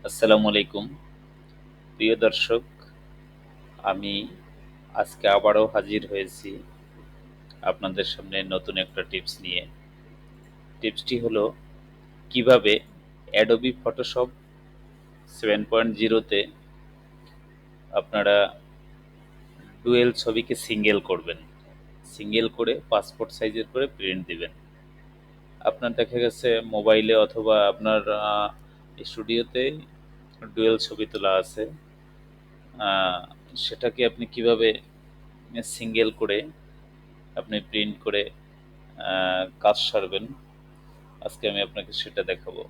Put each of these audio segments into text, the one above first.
আসসালামু আলাইকুম প্রিয় দর্শক, আমি আজকে আবারও হাজির হয়েছি আপনাদের সামনে নতুন একটা টিপস নিয়ে। টিপসটি হলো কিভাবে অ্যাডোবি ফটোশপ 7.0 তে আপনারা ডুয়েল ছবিকে সিঙ্গেল করবেন। সিঙ্গেল করে পাসপোর্ট সাইজের করে প্রিন্ট দিবেন। আপনার দেখা গেছে মোবাইলে অথবা আপনার স্টুডিওতে ডুয়েল ছবি তোলা আছে। আ সেটাকে আপনি কিভাবে সিঙ্গেল করে আপনি প্রিন্ট করে কাজ সারবেন, আজকে আমি আপনাকে সেটা দেখাবো।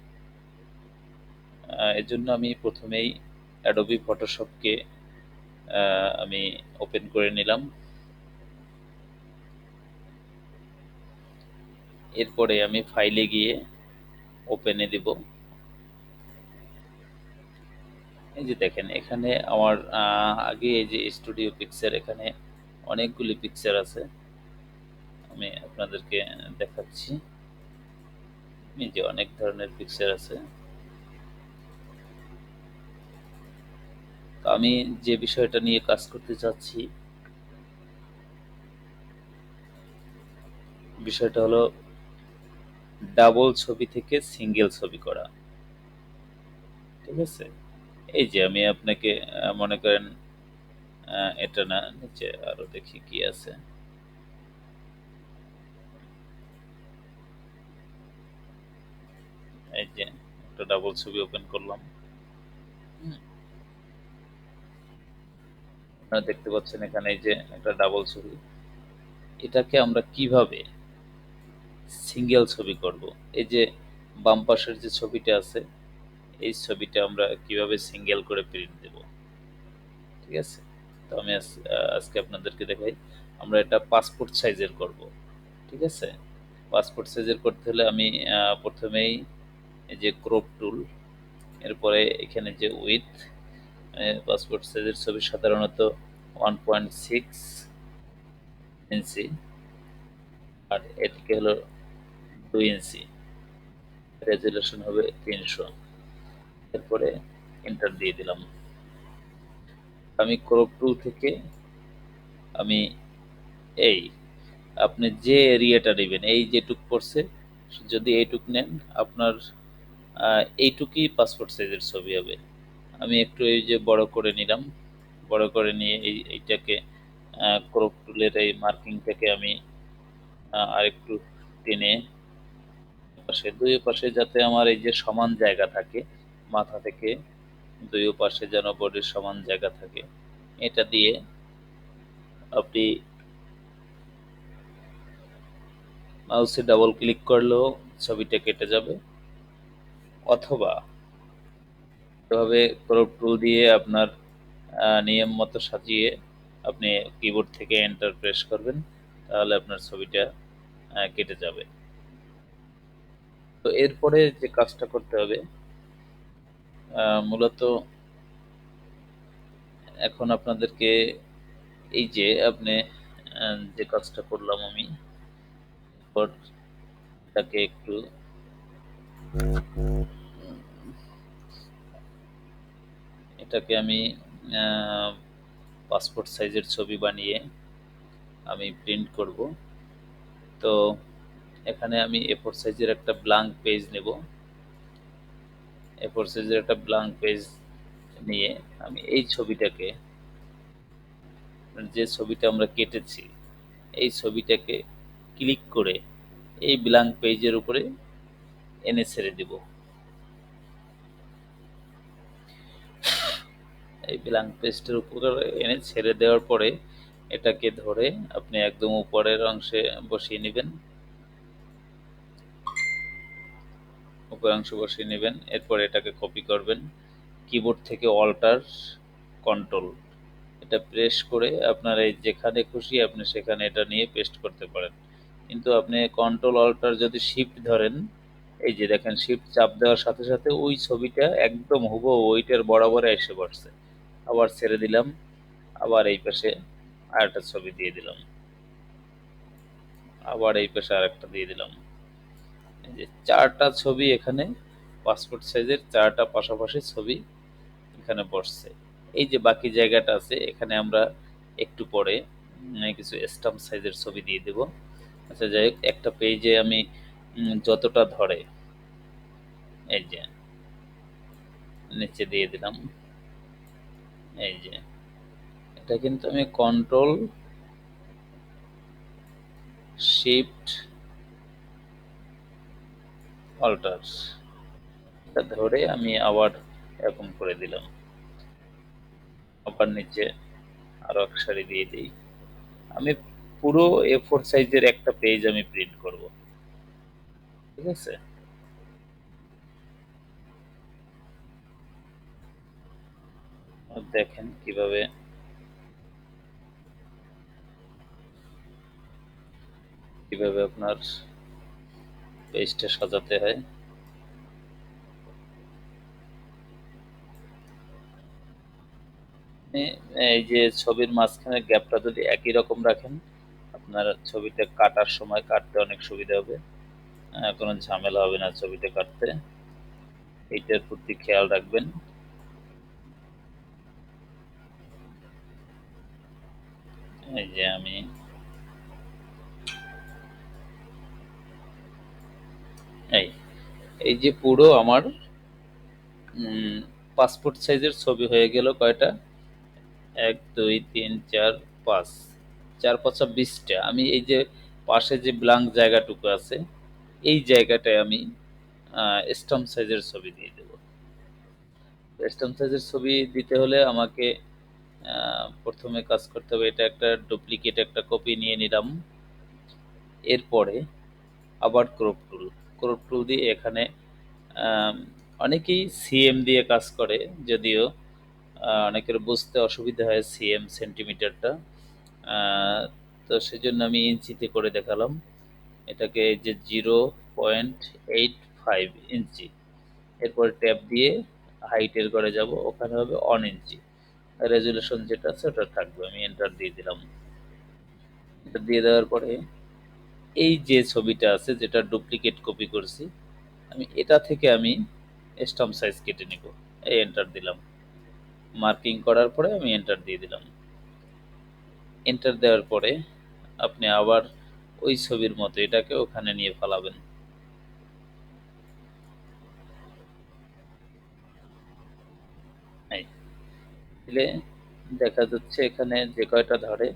এর জন্য আমি প্রথমেই অ্যাডোবি ফটোশপকে আমি ওপেন করে নিলাম। এরপরে আমি ফাইলে গিয়ে ওপেনে দিব। এই যে দেখেন এখানে আমার আগে এই যে স্টুডিও পিকচার, এখানে অনেকগুলি পিকচার আছে। আমি আপনাদেরকে দেখাচ্ছি। এই যে অনেক ধরনের পিকচার আছে। তো আমি যে বিষয়টা নিয়ে কাজ করতে চাচ্ছি, বিষয়টা হলো ডাবল ছবি থেকে সিঙ্গেল ছবি করা। ঠিক আছে? এই যে আমি আপনাকে মনে করেন এটা না, নিচে আরো দেখি কি আছে। এই যে একটা ডাবল ছবি ওপেন করলাম। হুম, আপনারা দেখতে পাচ্ছেন এখানে এই যে একটা ডাবল ছবি। এটাকে আমরা কিভাবে সিঙ্গেল ছবি করব? এই যে বাম পাশের যে ছবিটা আছে, এই ছবিটা আমরা কিভাবে সিঙ্গেল করে প্রিন্ট দেব? ঠিক আছে? তো আমি আজকে আপনাদেরকে দেখাই। আমরা এটা পাসপোর্ট সাইজের করব। ঠিক আছে? পাসপোর্ট সাইজের করতে হলে আমি প্রথমেই এই যে ক্রপ টুল, এরপরে এখানে যে উইথ, পাসপোর্ট সাইজের ছবি সাধারণত 1.6 ইঞ্চি, আর এদিকে হলো 2 ইঞ্চি, রেজুলেশন হবে 300। এরপরে এন্টার দিয়ে দিলাম। আমি ক্রপ টুল থেকে আমি এই আপনি যে এরিয়াটা নেবেন, এই যেটুক পড়ছে, যদি এইটুক নেন, আপনার এইটুকুই পাসপোর্ট সাইজের ছবি হবে। আমি একটু এই যে বড় করে নিলাম। বড় করে নিয়ে এইটাকে ক্রপ টুলের এই মার্কিং থেকে আমি আরেকটু টেনে পাশে, দুই পাশে যাতে আমার এই যে সমান জায়গা থাকে, মাথা থেকে দুই পাশে যেন বডির সমান জায়গা থাকে, এটা দিয়ে আপনি মাউসে ডাবল ক্লিক করলেও ছবিটা কেটে যাবে, অথবা এভাবে ক্রপ টুল দিয়ে আপনার নিয়ম মতো সাজিয়ে আপনি কিবোর্ড থেকে এন্টার প্রেস করবেন, তাহলে আপনার ছবিটা কেটে যাবে। তো এরপরে যে কাজটা করতে হবে, মূলত এখন আপনাদেরকে এই যে আপনি যে কাজটা করলাম আমি, এরপর এটাকে একটু এটাকে আমি পাসপোর্ট সাইজের ছবি বানিয়ে আমি প্রিন্ট করব। তো এখানে আমি A4 সাইজের একটা ব্ল্যাঙ্ক পেজ নেব। A4 সাইজের একটা ব্ল্যাঙ্ক পেজ নিয়ে আমি এই ছবিটাকে, যে ছবিটা আমরা কেটেছি, এই ছবিটাকে ক্লিক করে এই ব্ল্যাঙ্ক পেজের উপরে এনে ছেড়ে দিব। এই ব্ল্যাঙ্ক পেজটার উপরে এনে ছেড়ে দেওয়ার পরে এটাকে ধরে আপনি একদম উপরের অংশে বসিয়ে নেবেন। উপরের অংশে বসিয়ে নেবেন। এরপর এটাকে কপি করবেন। কিবোর্ড থেকে অল্টার কন্ট্রোল এটা প্রেস করে আপনার এই যেখানে খুশি আপনি সেখানে এটা নিয়ে পেস্ট করতে পারেন। কিন্তু আপনি কন্ট্রোল অল্টার যদি শিফট ধরেন, এই যে দেখেন শিফট চাপ দেওয়ার সাথে সাথে ওই ছবিটা একদম হুবহু ওইটার বরাবর এসে পড়ছে। আবার ছেড়ে দিলাম, আবার এই পাশে আরেকটা ছবি দিয়ে দিলাম, আবার এই পাশে আরেকটা দিয়ে দিলাম। এই যে ৪টা ছবি এখানে পাসপোর্ট সাইজের 4টা পাশাপাশি ছবি এখানে বসছে। এই যে বাকি জায়গাটা আছে এখানে আমরা একটু পরে কিছু স্ট্যাম্প সাইজের ছবি দিয়ে দেব। আচ্ছা যাই হোক, একটা পেজে আমি যতটা ধরে এই যে নিচে দিয়ে দিলাম। এই যে এটা কিন্তু আমি কন্ট্রোল শিফট অল্টার এটা ধরে আমি আবার এরকম করে দিলাম। আবার নিচে আরো এক সারি দিয়ে দিই। আমি পুরো A4 সাইজের একটা পেজ আমি প্রিন্ট করব। ঠিক আছে? দেখেন কিভাবে আপনার পেজটা সাজাতে হয়। আপনি এই যে ছবির মাঝখানে গ্যাপটা যদি একই রকম রাখেন, আপনার ছবিটা কাটার সময় কাটতে অনেক সুবিধা হবে। কোনো ঝামেলা হবে না ছবিটা কাটতে। এইটার প্রতি খেয়াল রাখবেন। এই যে আমি এই এই যে পুরো আমার পাসপোর্ট সাইজের ছবি হয়ে গেল কয়টা? ১, ২, ৩, ৪, ৫। ৪ ৫ ২০টা। আমি এই যে পাশে যে ব্ল্যাঙ্ক জায়গাটুকু আছে, এই জায়গাটায় আমি স্টাম্প সাইজের ছবি দিয়ে দেব। স্টাম্প সাইজের ছবি দিতে হলে আমাকে ১ম এ কাজ করতে হবে, এটা একটা ডুপ্লিকেট একটা কপি নিয়ে নিলাম। এরপরে আবার ক্রপ টুল। ক্রপ টুল দিয়ে এখানে আম অনেকেই সিএম দিয়ে কাজ করে, যদিও অনেকের বুঝতে অসুবিধা হয় সিএম সেন্টিমিটারটা। আ তো সেজন্য আমি ইঞ্চিতে করে দেখালাম। এটাকে এই যে 0.85 ইঞ্চি। এরপরে ট্যাব দিয়ে হাইটের ঘরে যাব, ওখানে হবে 1 ইঞ্চি। রেজোলিউশন যেটা আছে ওটা থাকবে। আমি এন্টার দিয়ে দিলাম। এন্টার দিয়ে দেওয়ার পরে এই যে ছবিটা আছে যেটা ডুপ্লিকেট কপি করছি, আমি এটা থেকে আমি স্টাম্প সাইজ কেটে নিব। এই এন্টার দিলাম। মার্কিং করার পরে আমি এন্টার দিয়ে দিলাম। এন্টার দেওয়ার পরে আপনি আবার ওই ছবির মতো এটাকে ওখানে নিয়ে ফালাবেন। এই দিলে দেখা যাচ্ছে এখানে যে কয়টা ধরে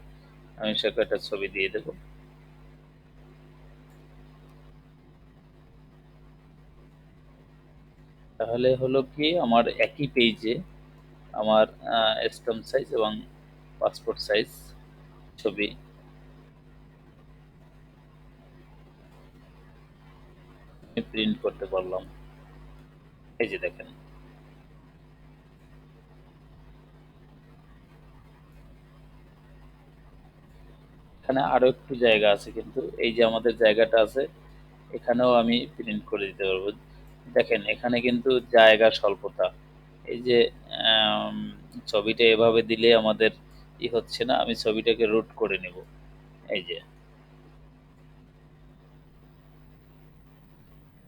আমি সে কয়টা ছবি দিয়ে দেব। তাহলে হলো কি আমার একই পেজে আমার স্ট্যাম্প সাইজ এবং পাসপোর্ট সাইজ ছবি আমি প্রিন্ট করতে পারলাম। এই যে দেখেন। এখানে আরো একটু জায়গা আছে, কিন্তু এই যে আমাদের জায়গাটা আছে এখানেও আমি প্রিন্ট করে দিতে পারবো। দেখেন এখানে কিন্তু জায়গা স্বল্পতা। এই যে আম ছবিটা এভাবে দিলে আমাদের হচ্ছে না। আমি ছবিটাকে রুট করে নিব। এই যে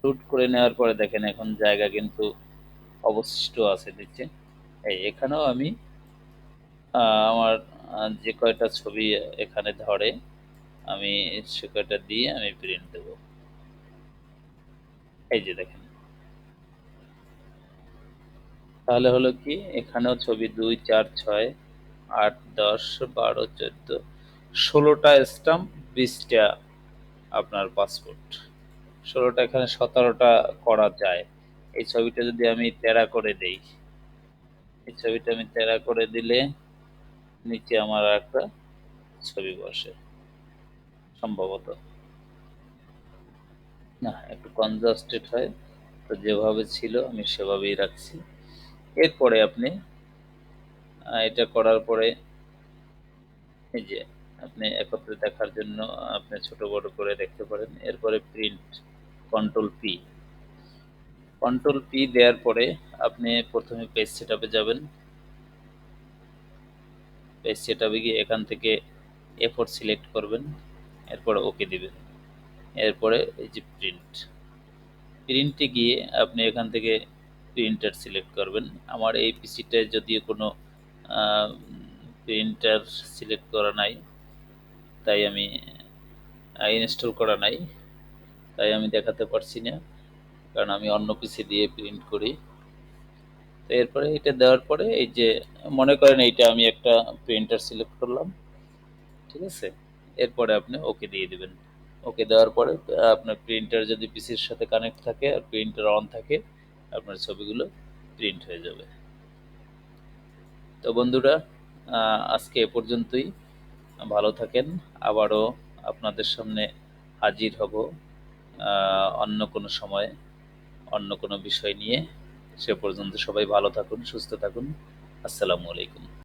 রুট করে নেওয়ার পরে দেখেন এখন জায়গা কিন্তু অবশিষ্ট আছে নিচে। এখানেও আমি আমার যে কয়টা ছবি এখানে ধরে আমি সে কয়টা দিয়ে আমি প্রিন্ট দেব। এই যে দেখেন। তাহলে হলো কি এখানেও ছবি ২, ৪, ৬, ৮, ১০, ১২, ১৪, ১৬টা স্টাম্প, ২০টা আপনার পাসপোর্ট। ১৬টা এখানে ১৭টা করা যায়। এই ছবিটা যদি আমি টেরা করে দেই, এই ছবিটা আমি টেরা করে দিলে নিচে আমার আরেকটা ছবি বসে সম্ভবত। না, একটু কনজাস্টেড হয়। তো যেভাবে ছিল আমি সেভাবেই রাখছি। এরপরে আপনি এটা করার পরে এই যে আপনি একত্রে দেখার জন্য আপনি ছোট বড় করে দেখতে পারেন। এরপরে print control P. Control P দেওয়ার পরে আপনি ১ম এ পেজ সেটআপে যাবেন। পেজ সেটআপে গিয়ে এখান থেকে A4 সিলেক্ট করবেন। এরপরে ওকে দিবেন। এরপরে এই যে প্রিন্ট। প্রিন্টে গিয়ে আপনি এখান থেকে প্রিন্টার সিলেক্ট করবেন। আমার এই পিসিটায় যদিও কোনো প্রিন্টার সিলেক্ট করা নাই, তাই আমি ইনস্টল করা নাই, তাই আমি দেখাতে পারছি না, কারণ আমি অন্য পিসি দিয়ে প্রিন্ট করি। তো এরপরে এটা দেওয়ার পরে এই যে মনে করেন এইটা আমি একটা প্রিন্টার সিলেক্ট করলাম, ঠিক আছে? এরপরে আপনি ওকে দিয়ে দিবেন। ওকে দেওয়ার পরে আপনার প্রিন্টার যদি পিসির সাথে কানেক্ট থাকে আর প্রিন্টার অন থাকে, আপনার ছবিগুলো প্রিন্ট হয়ে যাবে। তো বন্ধুরা, আজকে এ পর্যন্তই। ভালো থাকেন। আবারও আপনাদের সামনে হাজির হব অন্য কোনো সময়ে, অন্য কোনো বিষয় নিয়ে। সে পর্যন্ত সবাই ভালো থাকুন, সুস্থ থাকুন। আসসালামু আলাইকুম।